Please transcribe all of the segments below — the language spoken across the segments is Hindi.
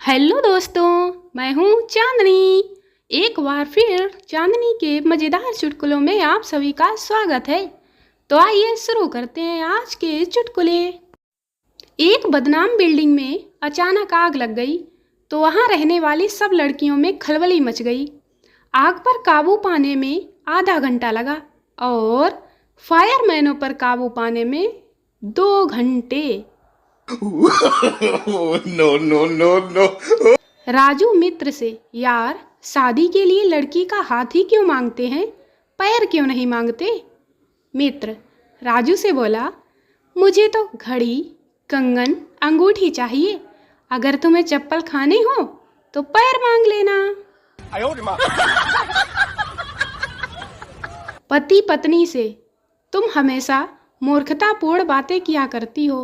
हेलो दोस्तों, मैं हूँ चांदनी। एक बार फिर चांदनी के मज़ेदार चुटकुलों में आप सभी का स्वागत है। तो आइए शुरू करते हैं आज के चुटकुले। एक बदनाम बिल्डिंग में अचानक आग लग गई तो वहाँ रहने वाली सब लड़कियों में खलबली मच गई। आग पर काबू पाने में आधा घंटा लगा और फायरमैनों पर काबू पाने में 2 घंटे। No, no, no, no. Raju मित्र से, यार शादी के लिए लड़की का हाथ ही क्यों मांगते हैं, पैर क्यों नहीं मांगते? मित्र राजू से बोला, मुझे तो घड़ी, कंगन, अंगूठी चाहिए। अगर तुम्हें चप्पल खाने हो तो पैर मांग लेना। पति पत्नी से, तुम हमेशा मूर्खतापूर्ण बातें किया करती हो।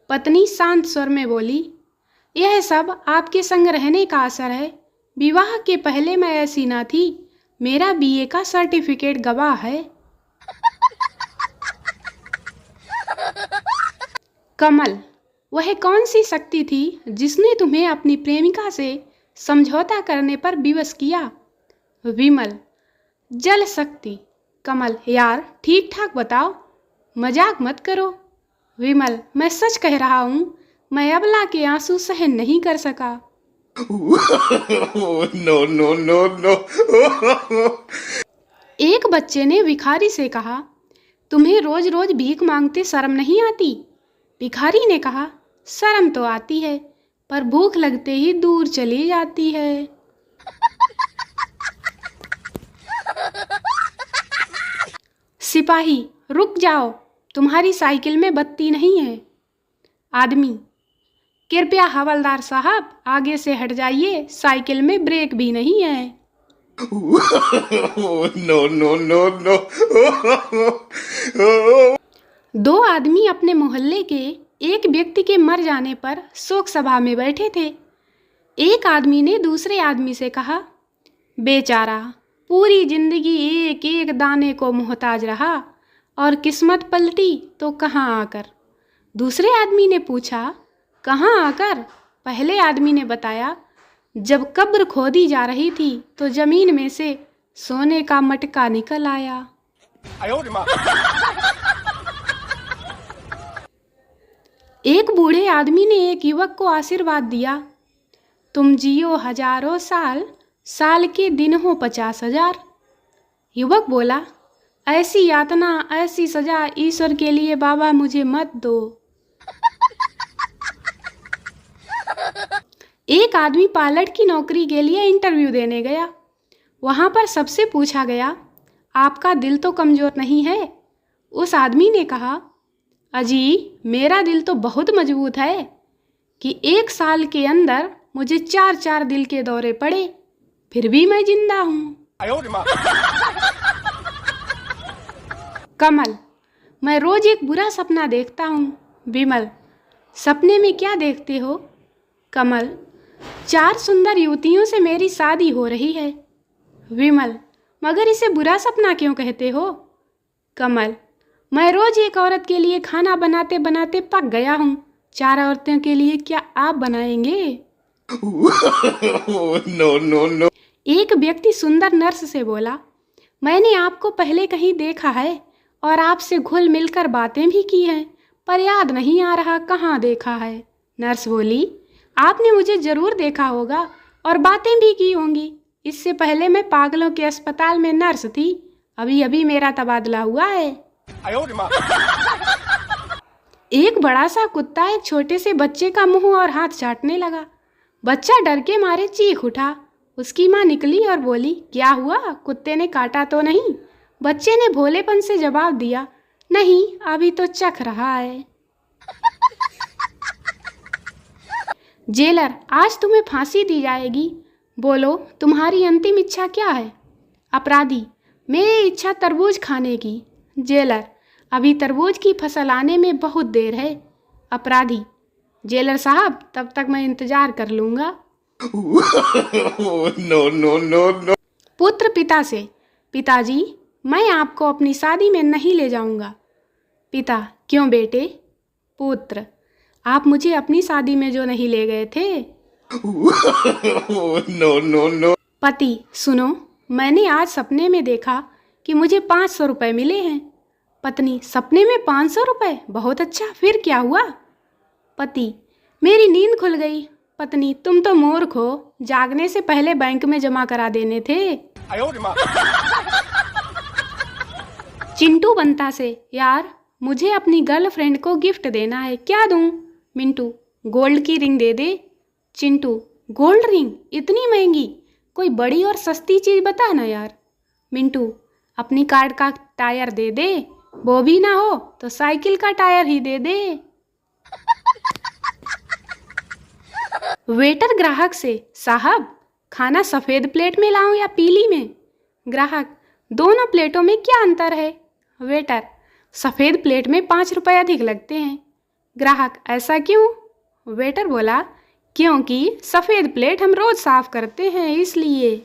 पत्नी शांत स्वर में बोली, यह सब आपके संग रहने का असर है। विवाह के पहले मैं ऐसी ना थी। मेरा बीए का सर्टिफिकेट गवाह है। कमल, वह कौन सी शक्ति थी जिसने तुम्हें अपनी प्रेमिका से समझौता करने पर विवश किया? विमल, जल शक्ति। कमल, यार ठीक ठाक बताओ, मजाक मत करो। विमल, मैं सच कह रहा हूँ, मैं अबला के आंसू सहन नहीं कर सका। No, no, no, no. एक बच्चे ने भिखारी से कहा, तुम्हें रोज रोज भीख मांगते शर्म नहीं आती? भिखारी ने कहा, शर्म तो आती है, पर भूख लगते ही दूर चली जाती है। सिपाही, रुक जाओ, तुम्हारी साइकिल में बत्ती नहीं है। आदमी, कृपया हवलदार साहब आगे से हट जाइए, साइकिल में ब्रेक भी नहीं है। No, no, no, no. 2 आदमी अपने मोहल्ले के एक व्यक्ति के मर जाने पर शोक सभा में बैठे थे। एक आदमी ने दूसरे आदमी से कहा, बेचारा पूरी जिंदगी एक एक दाने को मोहताज रहा और किस्मत पलटी तो कहाँ आकर? दूसरे आदमी ने पूछा, कहाँ आकर? पहले आदमी ने बताया, जब कब्र खोदी जा रही थी तो जमीन में से सोने का मटका निकल आया। एक बूढ़े आदमी ने एक युवक को आशीर्वाद दिया, तुम जियो हजारों साल, साल के दिन हो 50,000। युवक बोला, ऐसी यातना, ऐसी सजा ईश्वर के लिए बाबा मुझे मत दो। एक आदमी पायलट की नौकरी के लिए इंटरव्यू देने गया। वहां पर सबसे पूछा गया, आपका दिल तो कमजोर नहीं है? उस आदमी ने कहा, अजी मेरा दिल तो बहुत मजबूत है कि 1 साल के अंदर मुझे 4 दिल के दौरे पड़े, फिर भी मैं जिंदा हूँ। कमल, मैं रोज एक बुरा सपना देखता हूँ। विमल, सपने में क्या देखते हो? कमल, 4 सुंदर युवतियों से मेरी शादी हो रही है। विमल, मगर इसे बुरा सपना क्यों कहते हो? कमल, मैं रोज एक औरत के लिए खाना बनाते बनाते पक गया हूँ। 4 औरतों के लिए क्या आप बनाएंगे? No, no, no. एक व्यक्ति सुंदर नर्स से बोला, मैंने आपको पहले कहीं देखा है और आपसे घुल मिलकर बातें भी की हैं, पर याद नहीं आ रहा कहाँ देखा है। नर्स बोली, आपने मुझे जरूर देखा होगा और बातें भी की होंगी। इससे पहले मैं पागलों के अस्पताल में नर्स थी, अभी अभी मेरा तबादला हुआ है। एक बड़ा सा कुत्ता एक छोटे से बच्चे का मुंह और हाथ चाटने लगा। बच्चा डर के मारे चीख उठा। उसकी माँ निकली और बोली, क्या हुआ, कुत्ते ने काटा तो नहीं? बच्चे ने भोलेपन से जवाब दिया, नहीं, अभी तो चख रहा है। जेलर, आज तुम्हें फांसी दी जाएगी, बोलो तुम्हारी अंतिम इच्छा क्या है? अपराधी, मेरी इच्छा तरबूज खाने की। जेलर, अभी तरबूज की फसल आने में बहुत देर है। अपराधी, जेलर साहब तब तक मैं इंतजार कर लूँगा। No, no, no, no. पुत्र पिता से, पिताजी मैं आपको अपनी शादी में नहीं ले जाऊँगा। पिता, क्यों बेटे? पुत्र, आप मुझे अपनी शादी में जो नहीं ले गए थे। no, no, no. पति, सुनो, मैंने आज सपने में देखा कि मुझे 500 रुपये मिले हैं। पत्नी, सपने में 500 रुपये? बहुत अच्छा, फिर क्या हुआ? पति, मेरी नींद खुल गई। पत्नी, तुम तो मूर्ख हो, जागने से पहले बैंक में जमा करा देने थे। चिंटू बंता से, यार मुझे अपनी गर्लफ्रेंड को गिफ्ट देना है, क्या दूं? मिंटू, गोल्ड की रिंग दे दे। Chintu, gold ring? इतनी महंगी, कोई बड़ी और सस्ती चीज बता ना यार। मिंटू, अपनी कार का टायर दे दे, वो भी ना हो तो साइकिल का टायर ही दे दे। वेटर ग्राहक से, साहब खाना सफेद प्लेट में लाऊं या पीली में? ग्राहक, दोनों प्लेटों में क्या अंतर है? वेटर, सफेद प्लेट में 5 रुपये अधिक लगते हैं। ग्राहक, ऐसा क्यों? वेटर बोला, क्योंकि सफेद प्लेट हम रोज साफ करते हैं इसलिए।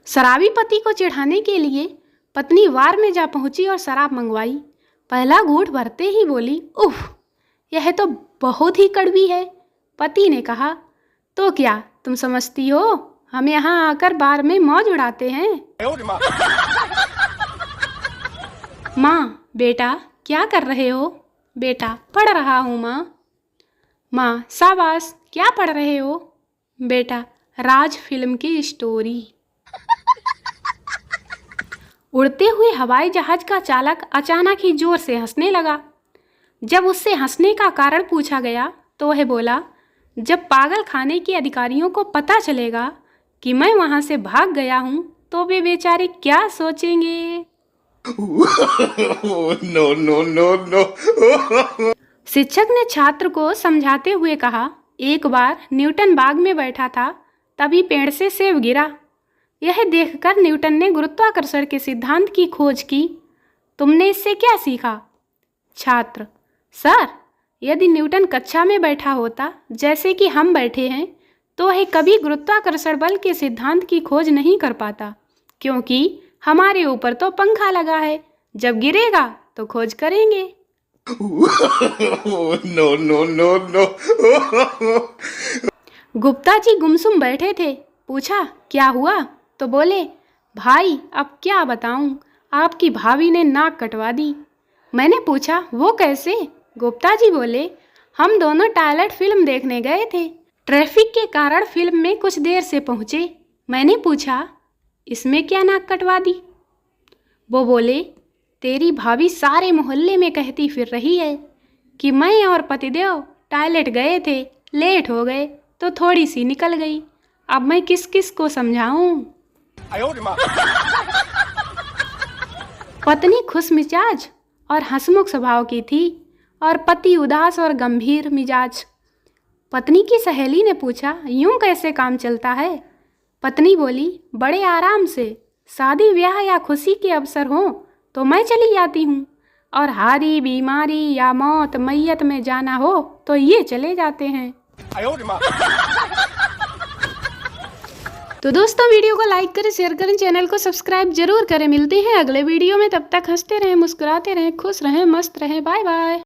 शराबी पति को चिढ़ाने के लिए पत्नी बार में जा पहुंची और शराब मंगवाई। पहला घूंट भरते ही बोली, उफ, यह तो बहुत ही कड़वी है। पति ने कहा, तो क्या तुम समझती हो हम यहाँ आकर बार में मौज उड़ाते हैं? माँ, बेटा क्या कर रहे हो? बेटा, पढ़ रहा हूँ माँ। माँ, शाबाश, क्या पढ़ रहे हो? बेटा, राज फिल्म की स्टोरी। उड़ते हुए हवाई जहाज का चालक अचानक ही जोर से हंसने लगा। जब उससे हंसने का कारण पूछा गया तो वह बोला, जब पागल खाने के अधिकारियों को पता चलेगा कि मैं वहां से भाग गया हूं तो वे बेचारे क्या सोचेंगे? No, no, no, no. शिक्षक ने छात्र को समझाते हुए कहा, एक बार न्यूटन बाग में बैठा था, तभी पेड़ से सेब गिरा। यह देखकर न्यूटन ने गुरुत्वाकर्षण के सिद्धांत की खोज की। तुमने इससे क्या सीखा? छात्र, सर, यदि न्यूटन कक्षा में बैठा होता जैसे कि हम बैठे हैं तो वह कभी गुरुत्वाकर्षण बल के सिद्धांत की खोज नहीं कर पाता, क्योंकि हमारे ऊपर तो पंखा लगा है, जब गिरेगा तो खोज करेंगे। No, no, no, no. Gupta ji गुमसुम बैठे थे। पूछा, क्या हुआ? तो बोले, भाई अब क्या बताऊं, आपकी भाभी ने नाक कटवा दी। मैंने पूछा, वो कैसे? गुप्ता जी बोले, हम दोनों टॉयलेट फिल्म देखने गए थे, ट्रैफिक के कारण फिल्म में कुछ देर से पहुंचे। मैंने पूछा, इसमें क्या नाक कटवा दी? वो बोले, तेरी भाभी सारे मोहल्ले में कहती फिर रही है कि मैं और पतिदेव टॉयलेट गए थे, लेट हो गए तो थोड़ी सी निकल गई। अब मैं किस किस को समझाऊं? पत्नी खुश मिजाज और हंसमुख स्वभाव की थी और पति उदास और गंभीर मिजाज। पत्नी की सहेली ने पूछा, यूं कैसे काम चलता है? पत्नी बोली, बड़े आराम से, शादी ब्याह या खुशी के अवसर हो तो मैं चली जाती हूँ, और हारी बीमारी या मौत मैयत में जाना हो तो ये चले जाते हैं। तो दोस्तों, वीडियो को लाइक करें, शेयर करें, चैनल को सब्सक्राइब जरूर करें। मिलते हैं अगले वीडियो में, तब तक हंसते रहें, मुस्कुराते रहें, खुश रहें, मस्त रहें। Bye bye.